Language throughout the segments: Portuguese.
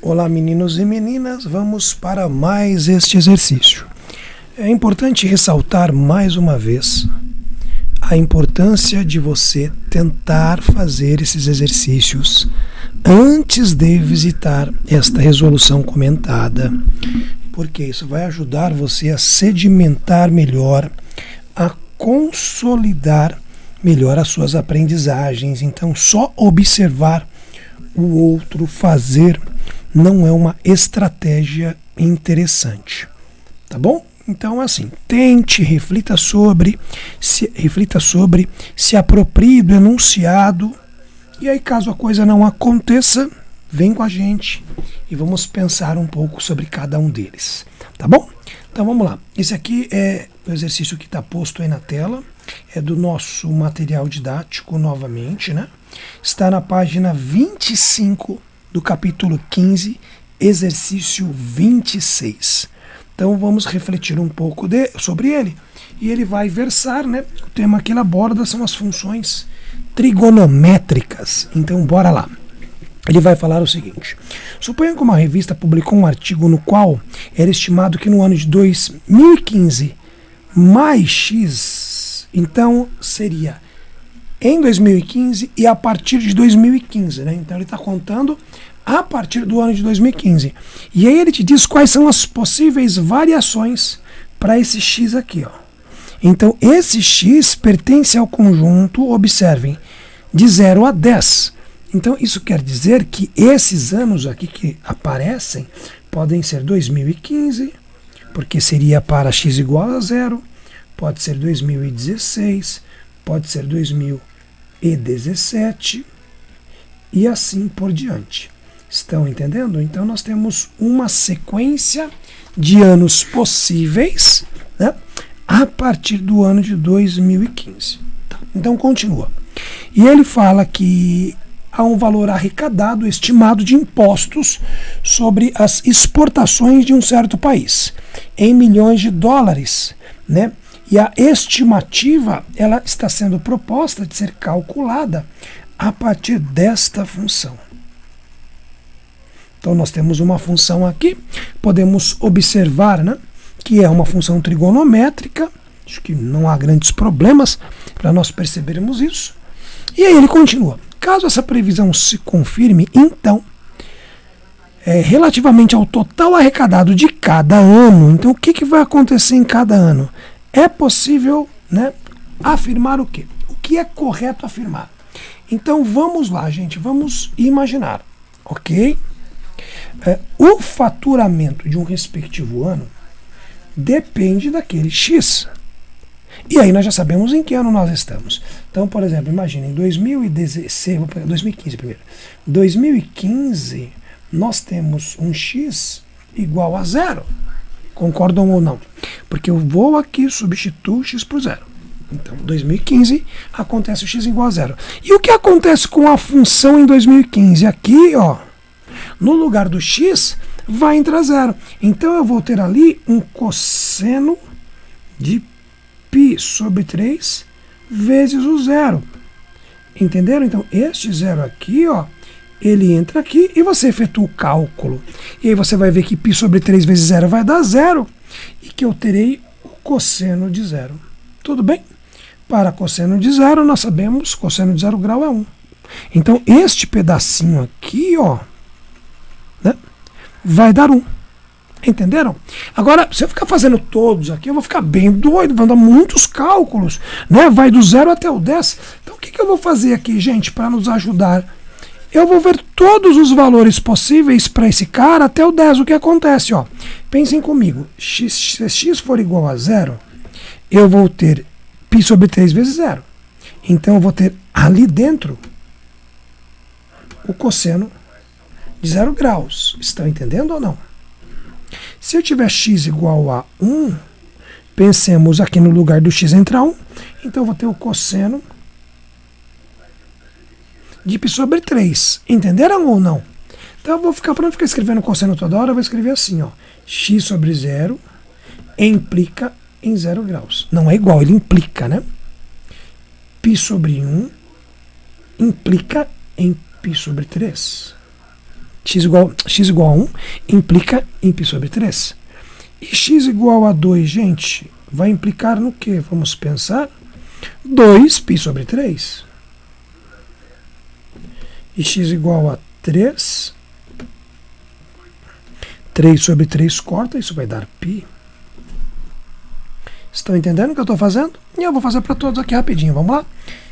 Olá, meninos e meninas, vamos para mais este exercício. É importante ressaltar mais uma vez a importância de você tentar fazer esses exercícios antes de visitar esta resolução comentada, porque isso vai ajudar você a sedimentar melhor, a consolidar melhor as suas aprendizagens. Então, só observar o outro fazer não é uma estratégia interessante, tá bom? Então, assim, tente, reflita sobre, se aproprie do enunciado, e aí, caso a coisa não aconteça, vem com a gente e vamos pensar um pouco sobre cada um deles, tá bom? Então, vamos lá. Esse aqui é o exercício que está posto aí na tela, é do nosso material didático, novamente, né? Está na página 25 do capítulo 15, exercício 26. Então vamos refletir um pouco sobre ele, e ele vai versar, né? O tema que ele aborda são as funções trigonométricas. Então bora lá. Ele vai falar o seguinte: suponha que uma revista publicou um artigo no qual era estimado que no ano de 2015 mais X, então seria em 2015 e a partir de 2015, né? Então ele está contando a partir do ano de 2015. E aí ele te diz quais são as possíveis variações para esse X aqui, ó. Então esse X pertence ao conjunto, observem, de 0 a 10. Então isso quer dizer que esses anos aqui que aparecem podem ser 2015, porque seria para X igual a 0, pode ser 2016, pode ser 2017 e assim por diante. Estão entendendo? Então nós temos uma sequência de anos possíveis, né, a partir do ano de 2015. Tá. Então continua. E ele fala que há um valor arrecadado estimado de impostos sobre as exportações de um certo país, em milhões de dólares, né? E a estimativa ela está sendo proposta de ser calculada a partir desta função. Então nós temos uma função aqui, podemos observar, né, que é uma função trigonométrica. Acho que não há grandes problemas para nós percebermos isso. E aí ele continua. Caso essa previsão se confirme, então, relativamente ao total arrecadado de cada ano, então o que vai acontecer em cada ano? É possível, né, afirmar o quê? O que é correto afirmar? Então vamos lá, gente, vamos imaginar, ok? O faturamento de um respectivo ano depende daquele X. E aí nós já sabemos em que ano nós estamos. Então, por exemplo, imaginem, 2016, vou pegar 2015 primeiro. 2015, nós temos um X igual a 0. Concordam ou não? Porque eu vou aqui, substituo o X por 0. Então, 2015, acontece o X igual a 0. E o que acontece com a função em 2015? Aqui, ó, no lugar do X, vai entrar 0. Então, eu vou ter ali um cosseno de π sobre 3 vezes o 0. Entenderam? Então, este 0 aqui, ó, ele entra aqui e você efetua o cálculo. E aí você vai ver que π sobre 3 vezes 0 vai dar 0 e que eu terei o cosseno de 0. Tudo bem? Para cosseno de 0, nós sabemos que cosseno de 0 grau é 1. Então, este pedacinho aqui, ó, né, vai dar 1. Entenderam? Agora, se eu ficar fazendo todos aqui, eu vou ficar bem doido, vou dar muitos cálculos, né? Vai do 0 até o 10. Então, o que eu vou fazer aqui, gente, para nos ajudar? Eu vou ver todos os valores possíveis para esse cara até o 10. O que acontece? Ó, pensem comigo. Se x for igual a 0, eu vou ter π sobre 3 vezes 0. Então, eu vou ter ali dentro o cosseno de 0 graus. Estão entendendo ou não? Se eu tiver x igual a 1, pensemos aqui no lugar do x entrar 1, então eu vou ter o cosseno de π sobre 3. Entenderam ou não? Então eu vou ficar, para não ficar escrevendo cosseno toda hora, eu vou escrever assim, ó, x sobre 0 implica em 0 graus. Não é igual, ele implica, né? π sobre 1 implica em π sobre 3. x igual a 1 implica em π sobre 3. E x igual a 2, gente, vai implicar no quê? Vamos pensar. 2π sobre 3. E x igual a 3. 3 sobre 3 corta, isso vai dar π. Estão entendendo o que eu estou fazendo? E eu vou fazer para todos aqui rapidinho, vamos lá?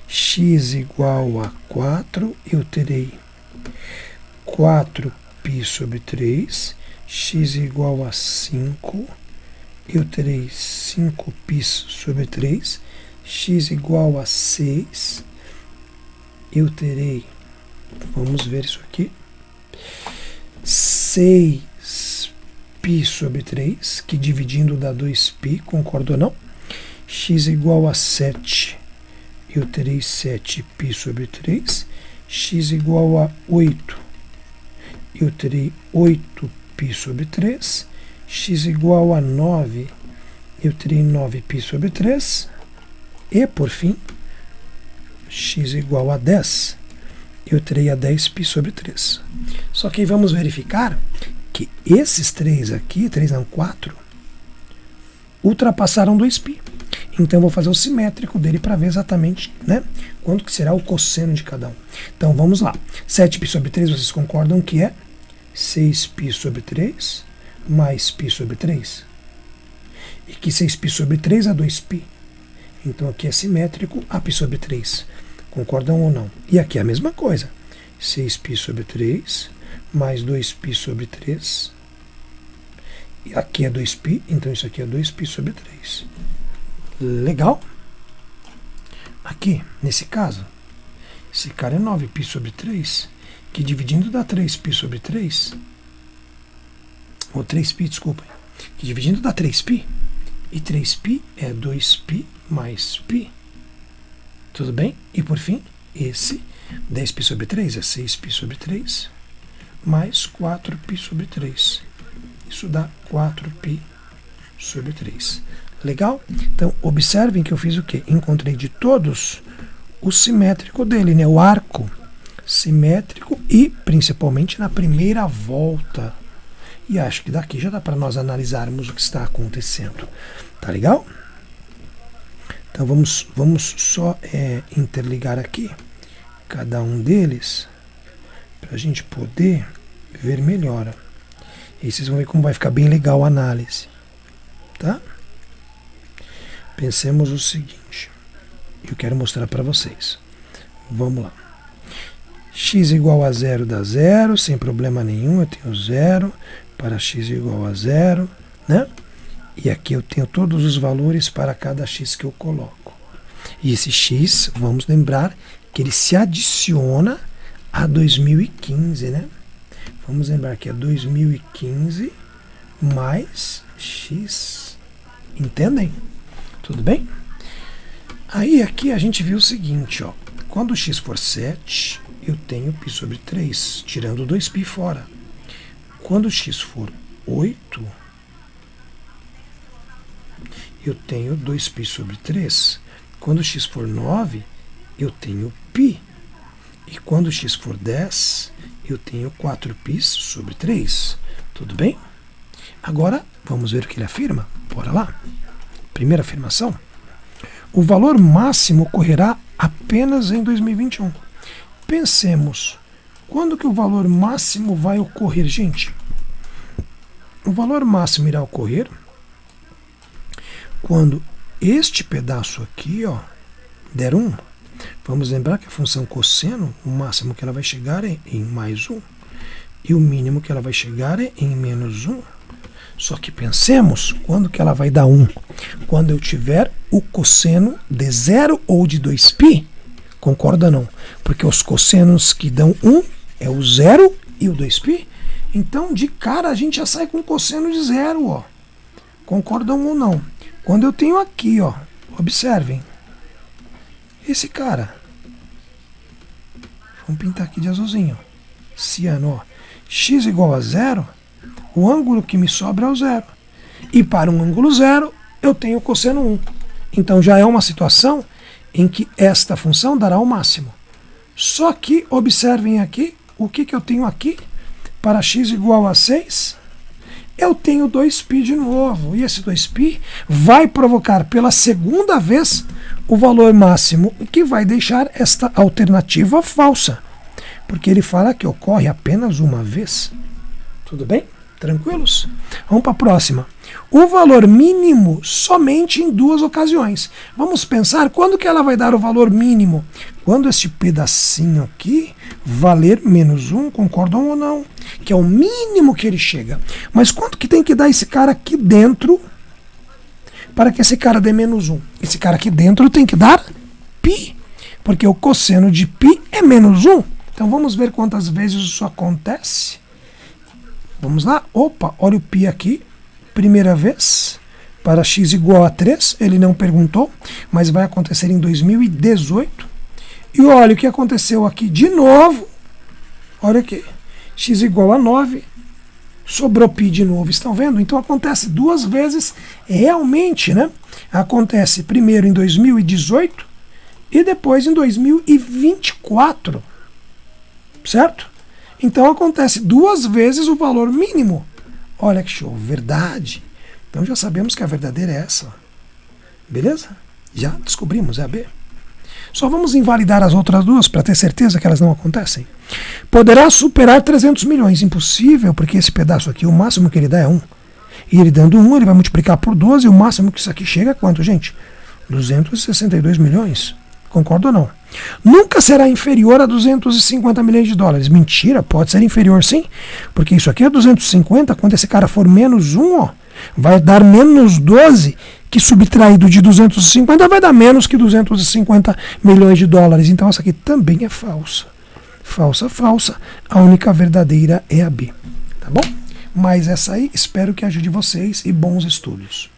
X igual a 4, eu terei 4π sobre 3. X igual a 5, eu terei 5π sobre 3. X igual a 6, eu terei, vamos ver isso aqui, 6π sobre 3, que dividindo dá 2π, concorda ou não? X igual a 7, eu terei 7π sobre 3. X igual a 8, eu terei 8π sobre 3. X igual a 9, eu terei 9π sobre 3. E, por fim, x igual a 10, eu terei a 10π sobre 3. Só que vamos verificar que esses 3 aqui, 3 não, 4, ultrapassaram 2π. Então, eu vou fazer o simétrico dele para ver exatamente, né, quanto que será o cosseno de cada um. Então, vamos lá. 7π sobre 3, vocês concordam que é 6π sobre 3 mais π sobre 3? E que 6π sobre 3 é 2π. Então, aqui é simétrico a π sobre 3. Concordam ou não? E aqui é a mesma coisa. 6π sobre 3 mais 2π sobre 3. E aqui é 2π, então isso aqui é 2π sobre 3. Legal? Aqui, nesse caso, esse cara é 9π sobre 3, que dividindo dá 3π sobre 3, ou 3π, desculpa, que dividindo dá 3π, e 3π é 2π mais π. Tudo bem? E por fim, esse 10π sobre 3 é 6π sobre 3, mais 4π sobre 3. Isso dá 4π sobre 3. Legal? Então, observem que eu fiz o quê? Encontrei de todos o simétrico dele, né? O arco simétrico e, principalmente, na primeira volta. E acho que daqui já dá para nós analisarmos o que está acontecendo. Tá legal? Então, vamos só interligar aqui cada um deles para a gente poder ver melhor. E vocês vão ver como vai ficar bem legal a análise. Tá? Pensemos o seguinte. Eu quero mostrar para vocês. Vamos lá. X igual a 0 dá 0, sem problema nenhum, eu tenho 0 para x igual a 0, né? E aqui eu tenho todos os valores para cada x que eu coloco. E esse x, vamos lembrar que ele se adiciona a 2015, né? Vamos lembrar que é 2015 mais x. Entendem? Tudo bem? Aí aqui a gente viu o seguinte, ó. Quando x for 7, eu tenho π sobre 3, tirando 2π fora. Quando x for 8, eu tenho 2π sobre 3. Quando x for 9, eu tenho π. E quando x for 10, eu tenho 4π sobre 3. Tudo bem? Agora, vamos ver o que ele afirma. Bora lá. Primeira afirmação. O valor máximo ocorrerá apenas em 2021. Pensemos, quando que o valor máximo vai ocorrer, gente? O valor máximo irá ocorrer quando este pedaço aqui, ó, der 1. Vamos lembrar que a função cosseno, o máximo que ela vai chegar é em mais 1. E o mínimo que ela vai chegar é em menos 1. Só que pensemos, quando que ela vai dar 1? Quando eu tiver o cosseno de 0 ou de 2π. Concorda ou não? Porque os cossenos que dão 1 é o 0 e o 2π. Então, de cara, a gente já sai com cosseno de 0, ó. Concordam ou não? Quando eu tenho aqui, ó, observem, esse cara, vamos pintar aqui de azulzinho, ciano, ó, x igual a 0, o ângulo que me sobra é o 0. E para um ângulo 0, eu tenho cosseno 1. Então, já é uma situação em que esta função dará o máximo. Só que, observem aqui, o que eu tenho aqui? para x igual a 6, eu tenho 2π de novo. E esse 2π vai provocar pela segunda vez o valor máximo, que vai deixar esta alternativa falsa. Porque ele fala que ocorre apenas uma vez. Tudo bem? Tranquilos? Vamos para a próxima. O valor mínimo somente em 2 ocasiões. Vamos pensar quando que ela vai dar o valor mínimo. Quando este pedacinho aqui valer menos 1, concordam ou não? Que é o mínimo que ele chega. Mas quanto que tem que dar esse cara aqui dentro para que esse cara dê menos 1? Esse cara aqui dentro tem que dar π, porque o cosseno de π é menos 1. Então vamos ver quantas vezes isso acontece. Vamos lá? Opa, olha o π aqui. Primeira vez, para x igual a 3, ele não perguntou, mas vai acontecer em 2018. E olha o que aconteceu aqui de novo. Olha aqui, x igual a 9, sobrou π de novo, estão vendo? Então acontece 2 vezes realmente, né? Acontece primeiro em 2018 e depois em 2024, certo? Então acontece 2 vezes o valor mínimo. Olha que show, verdade. Então já sabemos que a verdadeira é essa. Beleza? Já descobrimos, é a B. Só vamos invalidar as outras duas para ter certeza que elas não acontecem. Poderá superar 300 milhões. Impossível, porque esse pedaço aqui, o máximo que ele dá é 1. E ele dando 1, ele vai multiplicar por 12, e o máximo que isso aqui chega é quanto, gente? 262 milhões. Concorda ou não? Nunca será inferior a 250 milhões de dólares. Mentira, pode ser inferior sim, porque isso aqui é 250, quando esse cara for menos 1, ó, vai dar menos 12, que subtraído de 250 vai dar menos que 250 milhões de dólares. Então essa aqui também é falsa. Falsa, falsa. A única verdadeira é a B. Tá bom? Mas essa aí, espero que ajude vocês e bons estudos.